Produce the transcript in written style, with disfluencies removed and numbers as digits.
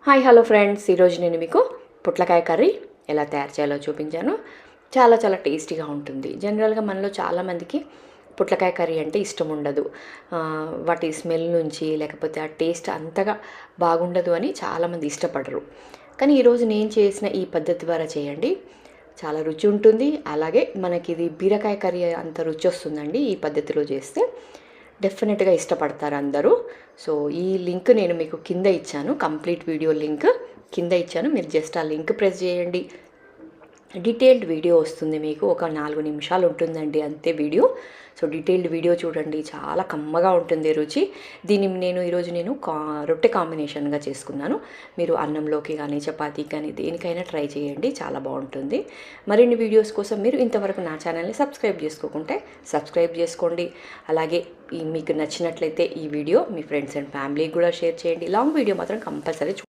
Hi hello friends, ఈరోజు నేను మీకు పొట్లకాయ కర్రీ ఎలా తయారు చేయాలో చూపించాను. చాలా చాలా టేస్టీగా ఉంటుంది. జనరల్గా మనలో చాలామందికి పొట్లకాయ కర్రీ అంటే ఇష్టం ఉండదు. వాటి స్మెల్ నుంచి లేకపోతే ఆ టేస్ట్ అంతగా బాగుండదు అని చాలామంది ఇష్టపడరు. కానీ ఈరోజు నేను చేసిన ఈ పద్ధతి ద్వారా చేయండి, చాలా రుచి ఉంటుంది. అలాగే మనకి ఇది బీరకాయ కర్రీ అంత రుచి వస్తుందండి ఈ పద్ధతిలో చేస్తే. డెఫినెట్గా ఇష్టపడతారు అందరూ. సో ఈ లింక్ నేను మీకు కింద ఇచ్చాను, కంప్లీట్ వీడియో లింక్ కింద ఇచ్చాను. మీరు జస్ట్ ఆ లింక్ ప్రెస్ చేయండి, డీటెయిల్డ్ వీడియో వస్తుంది. మీకు ఒక 4 నిమిషాలు ఉంటుందండి అంతే వీడియో. సో డీటెయిల్డ్ వీడియో చూడండి, చాలా కమ్మగా ఉంటుంది రుచి. దీన్ని ఈరోజు నేను రొట్టె కాంబినేషన్గా చేసుకున్నాను. మీరు అన్నంలోకి కానీ చపాతీకి కానీ దేనికైనా ట్రై చేయండి, చాలా బాగుంటుంది. మరిన్ని వీడియోస్ కోసం మీరు ఇంతవరకు నా ఛానల్ని సబ్స్క్రైబ్ చేసుకోకుంటే సబ్స్క్రైబ్ చేసుకోండి. అలాగే మీకు నచ్చినట్లయితే ఈ వీడియో మీ ఫ్రెండ్స్ అండ్ ఫ్యామిలీకి కూడా షేర్ చేయండి. లాంగ్ వీడియో మాత్రం కంపల్సరీ